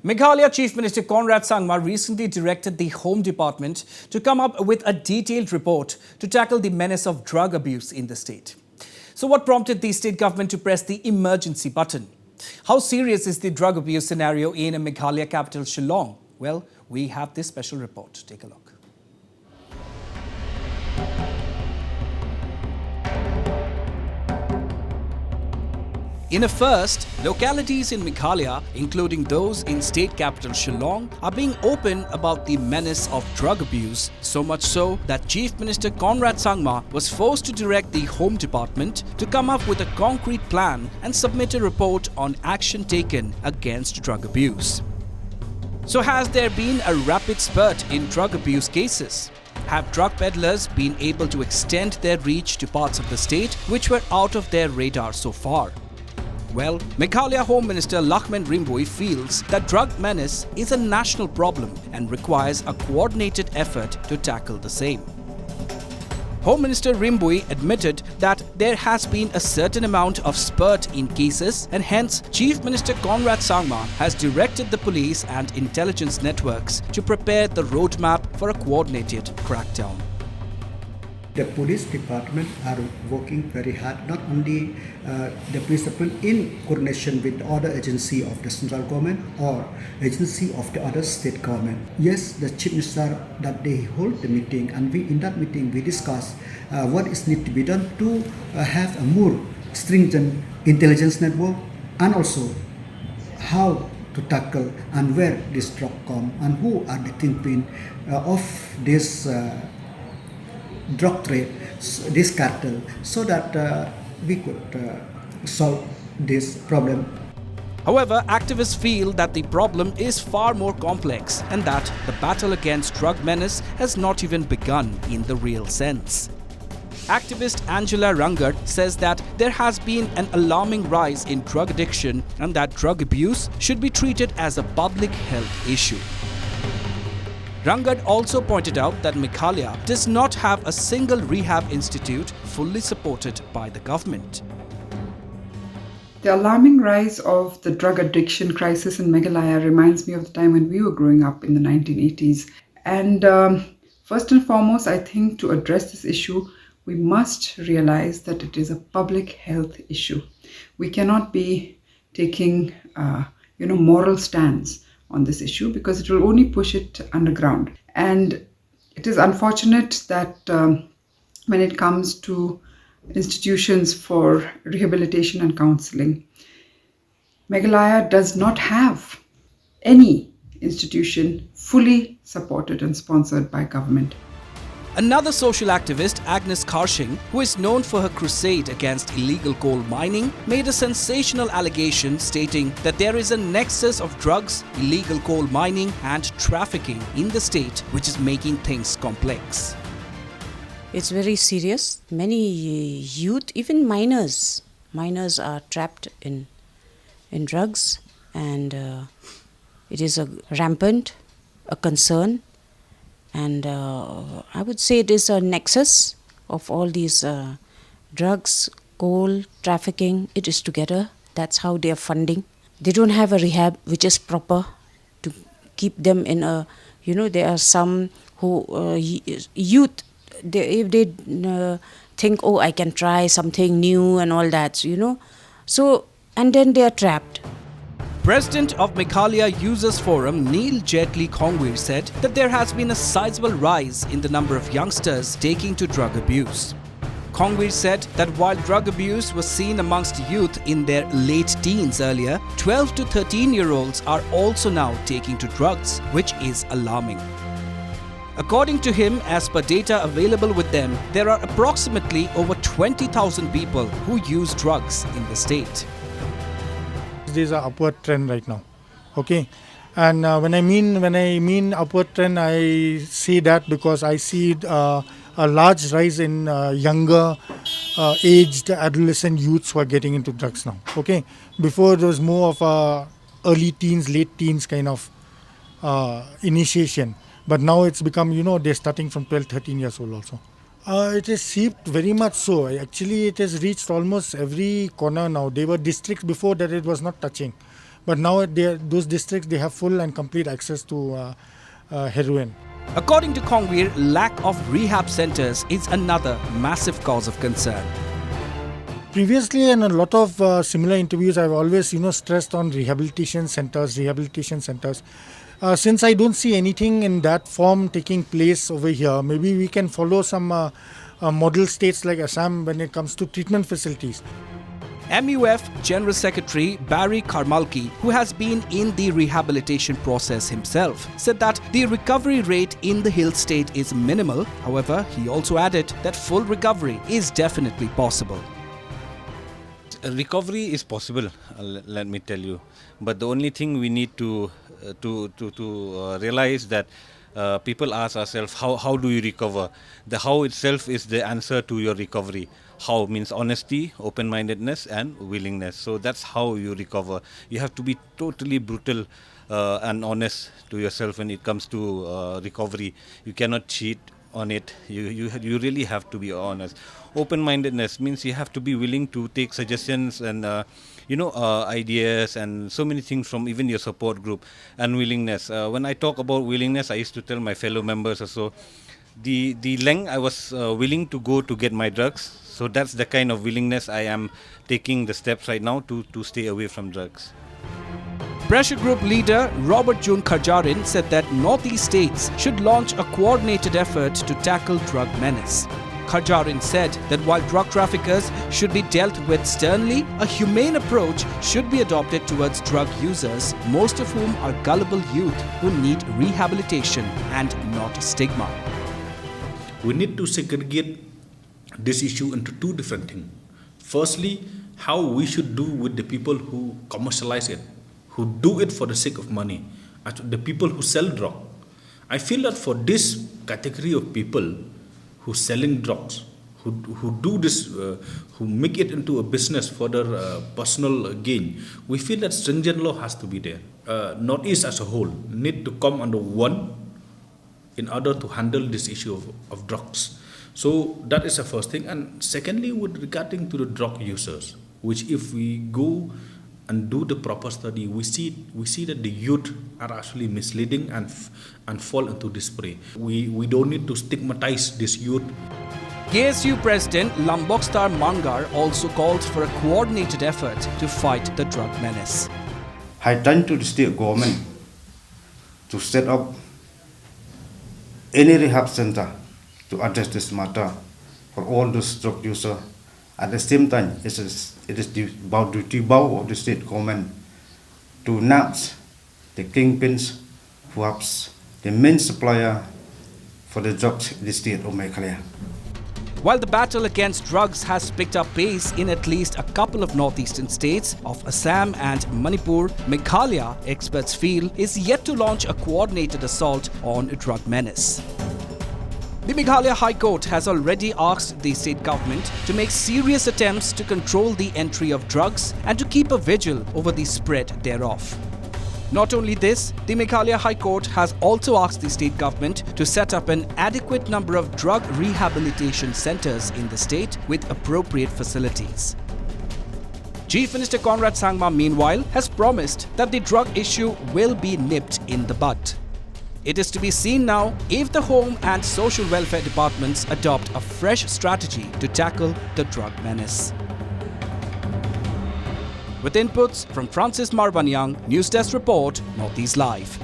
Meghalaya Chief Minister Conrad Sangma recently directed the Home Department to come up with a detailed report to tackle the menace of drug abuse in the state. So what prompted the state government to press the emergency button? How serious is the drug abuse scenario in Meghalaya capital Shillong? Well, we have this special report. Take a look. In a first, localities in Meghalaya, including those in state capital Shillong, are being open about the menace of drug abuse, so much so that Chief Minister Conrad Sangma was forced to direct the Home Department to come up with a concrete plan and submit a report on action taken against drug abuse. So has there been a rapid spurt in drug abuse cases? Have drug peddlers been able to extend their reach to parts of the state which were out of their radar so far? Well, Meghalaya Home Minister Lakman Rimboy feels that drug menace is a national problem and requires a coordinated effort to tackle the same. Home Minister Rimboy admitted that there has been a certain amount of spurt in cases and hence Chief Minister Conrad Sangma has directed the police and intelligence networks to prepare the roadmap for a coordinated crackdown. The police department are working very hard, not only the police department in coordination with the other agency of the central government or agency of the other state government. Yes, the chief minister that they hold the meeting, and in that meeting we discuss what is need to be done to have a more stringent intelligence network, and also how to tackle and where this drug come and who are the kingpin of this drug trade, this cartel, so that we could solve this problem. However, activists feel that the problem is far more complex and that the battle against drug menace has not even begun in the real sense. Activist Angela Rangad says that there has been an alarming rise in drug addiction and that drug abuse should be treated as a public health issue. Rangad also pointed out that Meghalaya does not have a single rehab institute fully supported by the government. The alarming rise of the drug addiction crisis in Meghalaya reminds me of the time when we were growing up in the 1980s. And first and foremost, I think to address this issue, we must realize that it is a public health issue. We cannot be taking, moral stands on this issue because it will only push it underground. And it is unfortunate that when it comes to institutions for rehabilitation and counseling, Meghalaya does not have any institution fully supported and sponsored by government. Another social activist, Agnes Karshing, who is known for her crusade against illegal coal mining, made a sensational allegation stating that there is a nexus of drugs, illegal coal mining and trafficking in the state which is making things complex. It's very serious. Many youth, even minors are trapped in drugs, and it is a rampant, a concern. And I would say it is a nexus of all these drugs, coal, trafficking. It is together. That's how they are funding. They don't have a rehab which is proper to keep them in a, there are some who, youth, if they think, oh, I can try something new and all that, So, and then they are trapped. President of Meghalaya Users Forum Neil Jetli Khongwir said that there has been a sizable rise in the number of youngsters taking to drug abuse. Khongwir said that while drug abuse was seen amongst youth in their late teens earlier, 12 to 13-year-olds are also now taking to drugs, which is alarming. According to him, as per data available with them, there are approximately over 20,000 people who use drugs in the state. There's an upward trend right now, okay, and when I mean upward trend, I see that because I see a large rise in younger aged adolescent youths who are getting into drugs now. Okay, before there was more of a early teens, late teens kind of initiation, but now it's become they're starting from 12, 13 years old also. It is seeped very much so. Actually, it has reached almost every corner now. There were districts before that it was not touching. But now those districts, they have full and complete access to heroin. According to Kongwir, lack of rehab centers is another massive cause of concern. Previously, in a lot of similar interviews, I've always, stressed on rehabilitation centers. Since I don't see anything in that form taking place over here, maybe we can follow some model states like Assam when it comes to treatment facilities. MUF General Secretary Barry Karmalki, who has been in the rehabilitation process himself, said that the recovery rate in the hill state is minimal. However, he also added that full recovery is definitely possible. Recovery is possible, let me tell you, but the only thing we need to realize that people ask ourselves, how do you recover? The how itself is the answer to your recovery. How means honesty, open-mindedness and willingness. So that's how you recover. You have to be totally brutal and honest to yourself when it comes to recovery. You cannot cheat on it. You really have to be honest. Open-mindedness means you have to be willing to take suggestions and ideas and so many things from even your support group. And willingness. When I talk about willingness, I used to tell my fellow members also, the length I was willing to go to get my drugs. So that's the kind of willingness I am taking the steps right now to stay away from drugs. Pressure Group leader Robert June Kharjarin said that Northeast states should launch a coordinated effort to tackle drug menace. Kharjarin said that while drug traffickers should be dealt with sternly, a humane approach should be adopted towards drug users, most of whom are gullible youth who need rehabilitation and not stigma. We need to segregate this issue into two different things. Firstly, how we should do with the people who commercialize it, who do it for the sake of money, the people who sell drugs. I feel that for this category of people who selling drugs, who do this, who make it into a business for their personal gain, we feel that stringent law has to be there. Northeast as a whole need to come under one in order to handle this issue of drugs. So that is the first thing. And secondly, with regarding to the drug users, which if we go and do the proper study, we see that the youth are actually misleading and fall into this prey. We don't need to stigmatize this youth. KSU President Lombok Star Mangar also called for a coordinated effort to fight the drug menace. I turn to the state government to set up any rehab center to address this matter for all those drug users. At the same time, it is about the duty of the state government to nab the kingpins who are the main supplier for the drugs in the state of Meghalaya. While the battle against drugs has picked up pace in at least a couple of northeastern states of Assam and Manipur, Meghalaya, experts feel, is yet to launch a coordinated assault on drug menace. The Meghalaya High Court has already asked the state government to make serious attempts to control the entry of drugs and to keep a vigil over the spread thereof. Not only this, the Meghalaya High Court has also asked the state government to set up an adequate number of drug rehabilitation centers in the state with appropriate facilities. Chief Minister Conrad Sangma, meanwhile, has promised that the drug issue will be nipped in the bud. It is to be seen now if the Home and Social Welfare Departments adopt a fresh strategy to tackle the drug menace. With inputs from Francis Marbanyang, News Desk Report, Northeast Live.